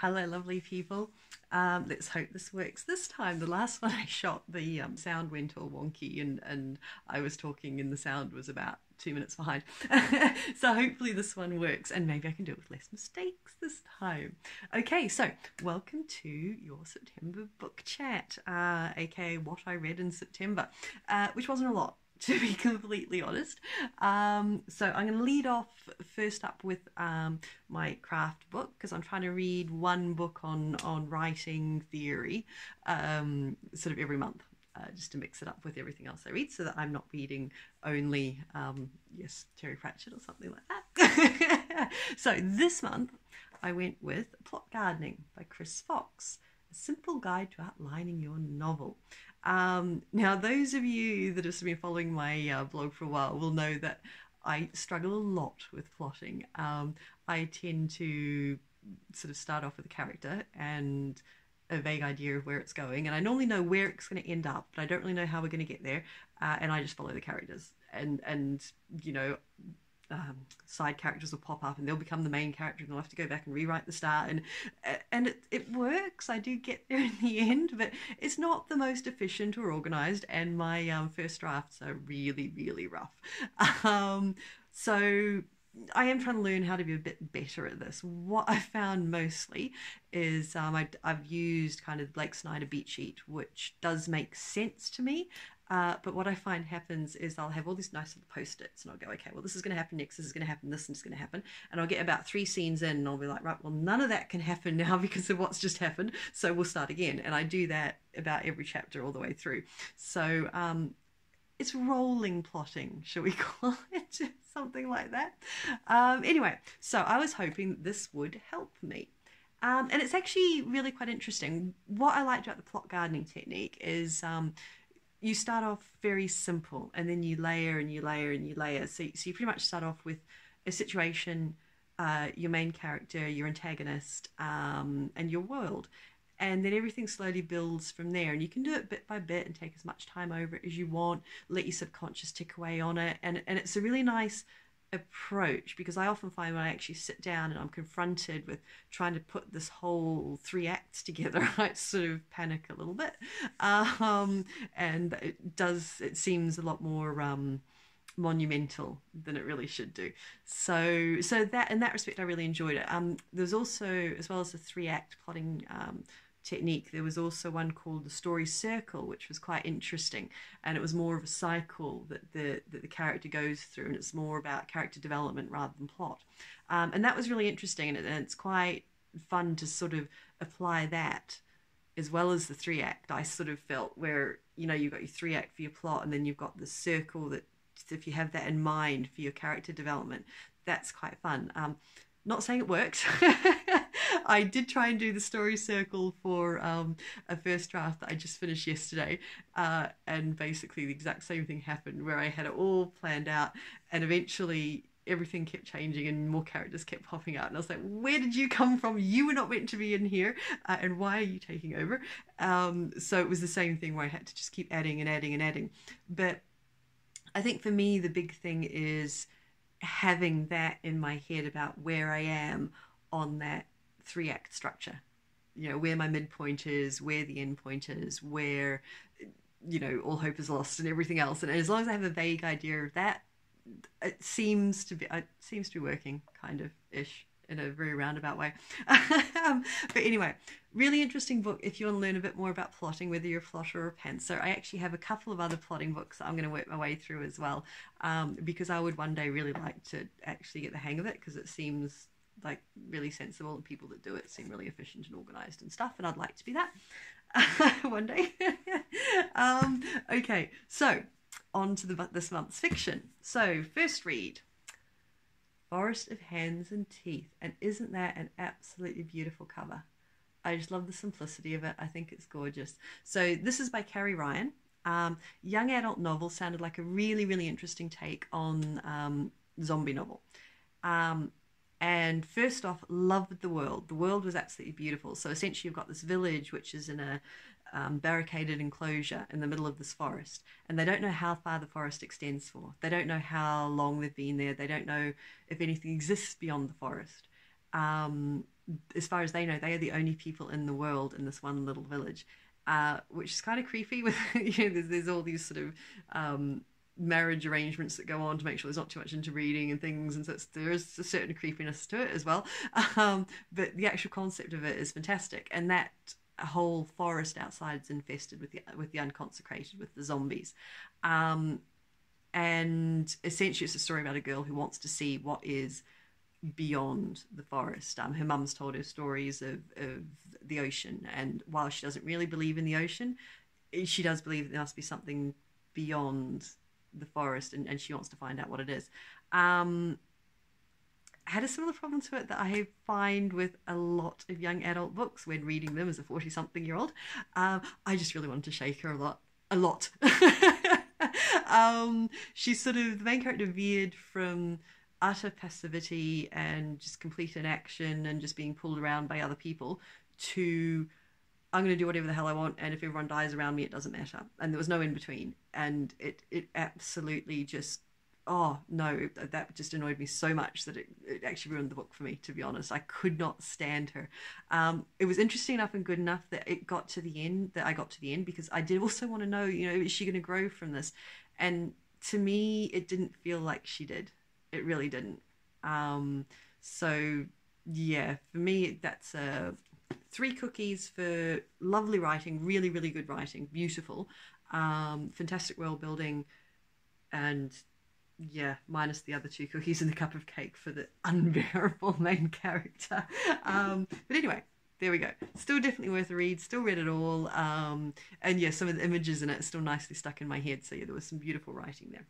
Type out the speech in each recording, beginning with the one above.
Hello, lovely people. Let's hope this works this time. The last one I shot, the sound went all wonky and I was talking and the sound was about 2 minutes behind. So hopefully this one works and maybe I can do it with less mistakes this time. Okay, so welcome to your September book chat, aka what I read in September, which wasn't a lot, to be completely honest. So I'm going to lead off first up with my craft book, because I'm trying to read one book on writing theory sort of every month, just to mix it up with everything else I read, so that I'm not reading only, yes, Terry Pratchett or something like that. So this month I went with Plot Gardening by Chris Fox, a simple guide to outlining your novel. Now, those of you that have been following my blog for a while will know that I struggle a lot with plotting. I tend to sort of start off with a character and a vague idea of where it's going, and I normally know where it's going to end up, but I don't really know how we're going to get there, and I just follow the characters, and you know, side characters will pop up and they'll become the main character and I'll have to go back and rewrite the start, and it works. I do get there in the end, but it's not the most efficient or organized, and my first drafts are really rough. So I am trying to learn how to be a bit better at this. What I found mostly is I've used kind of Blake Snyder beat sheet, which does make sense to me. But what I find happens is I'll have all these nice little post-its and I'll go, okay, well, this is going to happen next, this is going to happen, this is going to happen. And I'll get about 3 scenes in and I'll be like, right, well, none of that can happen now because of what's just happened. So we'll start again. And I do that about every chapter all the way through. So it's rolling plotting, shall we call it? Something like that. Anyway, so I was hoping this would help me. And it's actually really quite interesting. What I liked about the plot gardening technique is you start off very simple and then you layer and you layer and you layer. So you pretty much start off with a situation, your main character, your antagonist, and your world. And then everything slowly builds from there. And you can do it bit by bit and take as much time over it as you want, let your subconscious tick away on it. And it's a really nice approach, because I often find when I actually sit down and I'm confronted with trying to put this whole 3 acts together, I sort of panic a little bit, and it seems a lot more monumental than it really should do. So that, in that respect, I really enjoyed it. There's also, as well as the 3-act plotting technique, there was also one called the story circle, which was quite interesting, and it was more of a cycle that the character goes through, and it's more about character development rather than plot, and that was really interesting, and it's quite fun to sort of apply that as well as the 3-act. I sort of felt where, you know, you've got your 3-act for your plot, and then you've got the circle that, if you have that in mind for your character development, that's quite fun. Not saying it works. I did try and do the story circle for a first draft that I just finished yesterday, and basically the exact same thing happened, where I had it all planned out and eventually everything kept changing and more characters kept popping out, and I was like, where did you come from? You were not meant to be in here, and why are you taking over? So it was the same thing where I had to just keep adding and adding and adding. But I think for me the big thing is having that in my head about where I am on that 3-act structure, you know, where my midpoint is, where the end point is, where, you know, all hope is lost and everything else. And as long as I have a vague idea of that, it seems to be working, kind of ish, in a very roundabout way. But anyway, really interesting book if you want to learn a bit more about plotting, whether you're a plotter or a pantser. I actually have a couple of other plotting books that I'm going to work my way through as well, because I would one day really like to actually get the hang of it, because it seems like really sensible, and people that do it seem really efficient and organized and stuff, and I'd like to be that one day. Okay, so on to this month's fiction. So first read, Forest of Hands and Teeth, and isn't that an absolutely beautiful cover? I just love the simplicity of it. I think it's gorgeous. So this is by Carrie Ryan. Young adult novel, sounded like a really interesting take on zombie novel. And first off, loved the world. The world was absolutely beautiful. So essentially you've got this village which is in a barricaded enclosure in the middle of this forest, and they don't know how far the forest extends for. They don't know how long they've been there. They don't know if anything exists beyond the forest. as far as they know, they are the only people in the world in this one little village, which is kind of creepy. With there's all these sort of marriage arrangements that go on to make sure there's not too much interbreeding and things, and so there is a certain creepiness to it as well. But the actual concept of it is fantastic, and that whole forest outside is infested with the unconsecrated, with the zombies. And essentially it's a story about a girl who wants to see what is beyond the forest. Her mum's told her stories of the ocean, and while she doesn't really believe in the ocean, she does believe there must be something beyond the forest, and she wants to find out what it is. Had a similar problem to it that I find with a lot of young adult books when reading them as a 40-something-year-old. I just really wanted to shake her a lot. She's sort of, the main character veered from utter passivity and just complete inaction and just being pulled around by other people to, I'm going to do whatever the hell I want, and if everyone dies around me, it doesn't matter. And there was no in between. And it absolutely just, oh no, that just annoyed me so much that it actually ruined the book for me, to be honest. I could not stand her. It was interesting enough and good enough that I got to the end, because I did also want to know, is she going to grow from this? And to me, it didn't feel like she did. It really didn't. So yeah, for me, that's 3 cookies for lovely writing, really, really good writing, beautiful, fantastic world building, and yeah, minus the other 2 cookies and the cup of cake for the unbearable main character. But anyway, there we go. Still definitely worth a read. Still read it all. And yeah, some of the images in it are still nicely stuck in my head. So yeah, there was some beautiful writing there.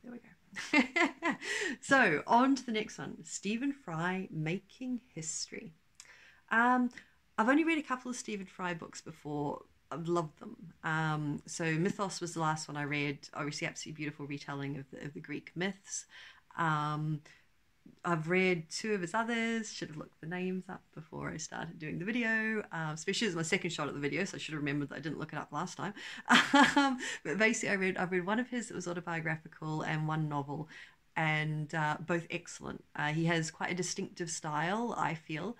There we go. So on to the next one. Stephen Fry, Making History. I've only read a couple of Stephen Fry books before. I've loved them. So Mythos was the last one I read. Obviously, absolutely beautiful retelling of the Greek myths. I've read 2 of his others. Should have looked the names up before I started doing the video, especially as my second shot at the video, so I should have remembered that I didn't look it up last time. But basically, I've read one of his that was autobiographical and one novel, and both excellent. He has quite a distinctive style, I feel.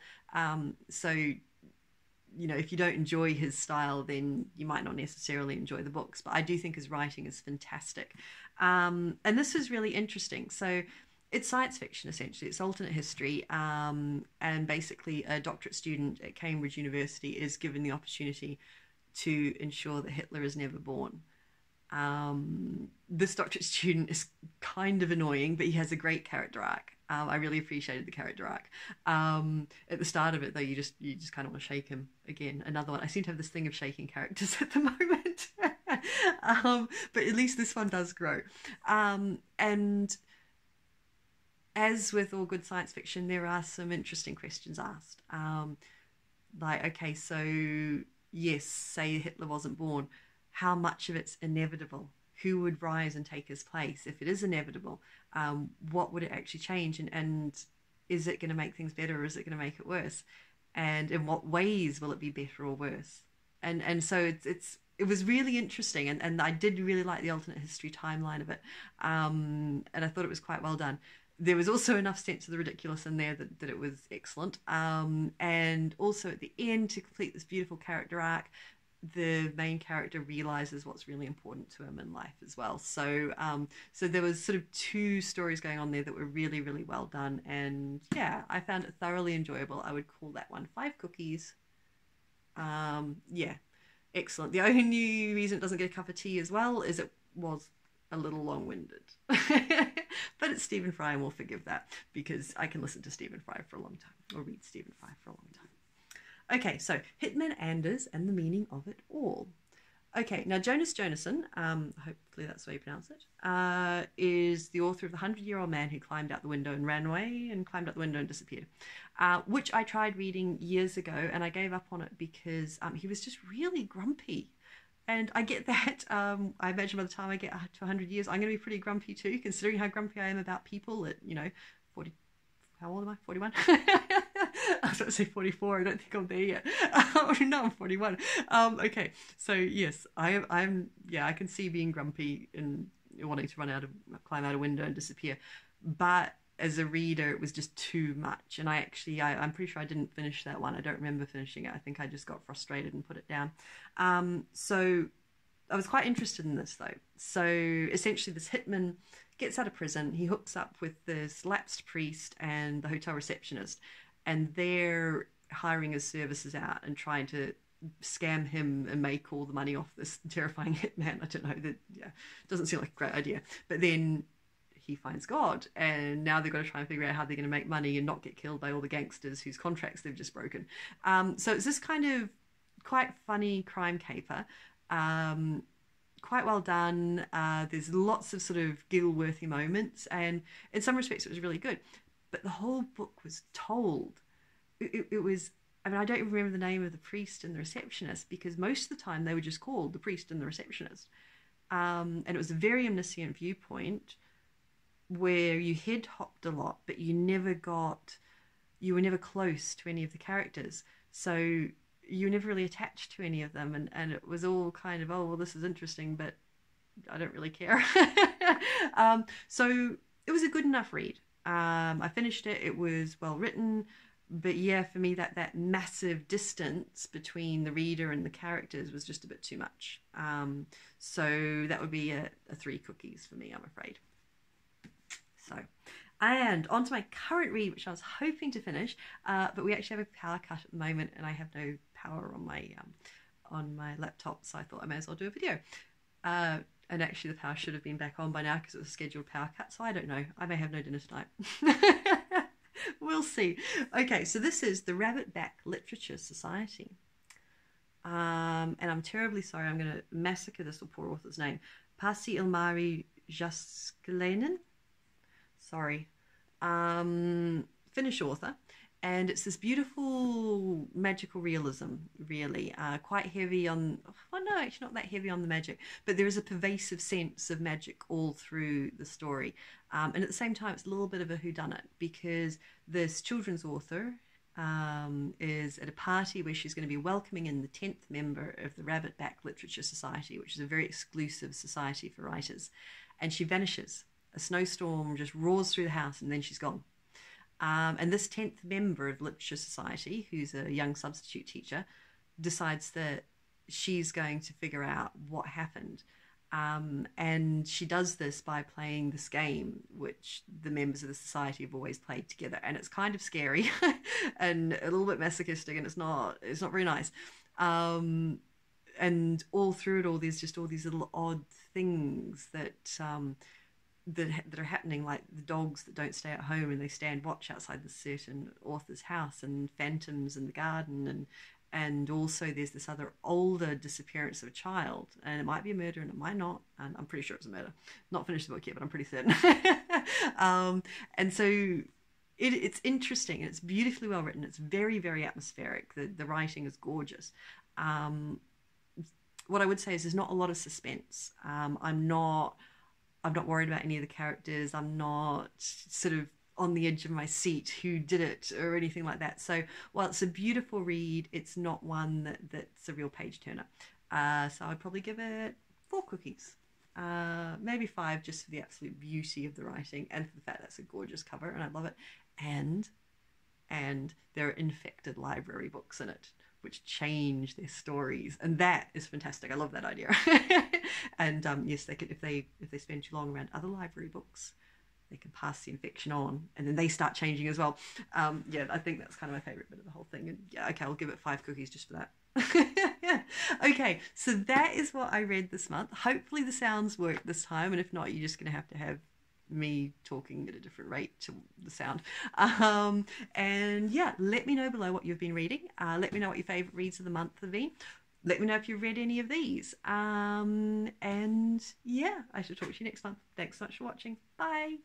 So if you don't enjoy his style, then you might not necessarily enjoy the books. But I do think his writing is fantastic. And this is really interesting. So it's science fiction, essentially. It's alternate history. And basically a doctorate student at Cambridge University is given the opportunity to ensure that Hitler is never born. This doctorate student is kind of annoying, but he has a great character arc. I really appreciated the character arc. At the start of it, though, you just kind of want to shake him again. Another one. I seem to have this thing of shaking characters at the moment. But at least this one does grow. And as with all good science fiction, there are some interesting questions asked. Like, okay, so yes, say Hitler wasn't born. How much of it's inevitable? Who would rise and take his place? If it is inevitable, what would it actually change? And is it going to make things better, or is it going to make it worse? And in what ways will it be better or worse? And so it was really interesting, and I did really like the alternate history timeline of it, and I thought it was quite well done. There was also enough sense of the ridiculous in there that it was excellent. And also at the end, to complete this beautiful character arc, the main character realizes what's really important to him in life as well. So so there was sort of 2 stories going on there that were really, really well done. And yeah, I found it thoroughly enjoyable. I would call that one 5 cookies. Yeah, excellent. The only reason it doesn't get a cup of tea as well is it was a little long-winded. But it's Stephen Fry, and we'll forgive that, because I can listen to Stephen Fry for a long time, or read Stephen Fry for a long time. Okay, so Hitman Anders and the Meaning of It All. Okay, now Jonasson, hopefully that's the way you pronounce it, is the author of The 100-Year-Old Man Who Climbed Out the Window and Ran Away, and climbed out the window and disappeared, which I tried reading years ago, and I gave up on it because he was just really grumpy. And I get that. I imagine by the time I get to 100 years, I'm going to be pretty grumpy too, considering how grumpy I am about people at, 40. How old am I? 41? I was about to say 44. I don't think I'm there yet. No, I'm 41. Okay. So yes, I'm. Yeah, I can see being grumpy and wanting to climb out a window and disappear. But as a reader, it was just too much. And I'm pretty sure I didn't finish that one. I don't remember finishing it. I think I just got frustrated and put it down. So I was quite interested in this, though. So essentially, this hitman gets out of prison. He hooks up with this lapsed priest and the hotel receptionist, and they're hiring his services out and trying to scam him and make all the money off this terrifying hitman. I don't know, that doesn't seem like a great idea. But then he finds God, and now they've got to try and figure out how they're going to make money and not get killed by all the gangsters whose contracts they've just broken. So it's this kind of quite funny crime caper. Quite well done. There's lots of sort of giggle-worthy moments, and in some respects it was really good. But the whole book was told. It was, I mean, I don't even remember the name of the priest and the receptionist, because most of the time they were just called the priest and the receptionist. And it was a very omniscient viewpoint where you head hopped a lot, but you were never close to any of the characters. So you were never really attached to any of them. And it was all kind of, oh, well, this is interesting, but I don't really care. So it was a good enough read. I finished it. It was well written. But yeah, for me, that massive distance between the reader and the characters was just a bit too much. So that would be a 3 cookies for me, I'm afraid. So, and on to my current read, which I was hoping to finish, but we actually have a power cut at the moment, and I have no power on my laptop, so I thought I may as well do a video. And actually, the power should have been back on by now because it was a scheduled power cut, so I don't know. I may have no dinner tonight. We'll see. Okay, so this is the Rabbitback Literature Society. And I'm terribly sorry, I'm going to massacre this poor author's name. Pasi, Ilmari, Jääskeläinen. Sorry. Finnish author. And it's this beautiful magical realism, really. Quite heavy on, well, no, actually not that heavy on the magic, but there is a pervasive sense of magic all through the story. And at the same time, it's a little bit of a whodunit, because this children's author is at a party where she's going to be welcoming in the 10th member of the Rabbitback Literature Society, which is a very exclusive society for writers. And she vanishes. A snowstorm just roars through the house, and then she's gone. And this 10th member of Literature Society, who's a young substitute teacher, decides that she's going to figure out what happened. And she does this by playing this game, which the members of the society have always played together. And it's kind of scary and a little bit masochistic, and it's not very nice. And all through it all, there's just all these little odd things that are happening, like the dogs that don't stay at home and they stand watch outside the certain author's house, and phantoms in the garden, and also there's this other older disappearance of a child, and it might be a murder and it might not, and I'm pretty sure it's a murder. Not finished the book yet, but I'm pretty certain. And so it's interesting, and it's beautifully well written. It's very, very atmospheric. The writing is gorgeous. What I would say is there's not a lot of suspense. I'm not worried about any of the characters. I'm not sort of on the edge of my seat who did it or anything like that. So while it's a beautiful read, it's not one that's a real page turner. So I'd probably give it 4 cookies, maybe 5, just for the absolute beauty of the writing and for the fact that's a gorgeous cover and I love it. And there are infected library books in it, which change their stories, and that is fantastic. I love that idea. And yes, they could, if they spend too long around other library books, they can pass the infection on, and then they start changing as well. Yeah, I think that's kind of my favorite bit of the whole thing. And yeah, okay, I'll give it 5 cookies just for that. Okay, so that is what I read this month. Hopefully the sounds work this time, and if not, you're just going to have me talking at a different rate to the sound. And yeah, let me know below what you've been reading. Let me know what your favorite reads of the month have been. Let me know if you've read any of these. And yeah, I shall talk to you next month. Thanks so much for watching. Bye.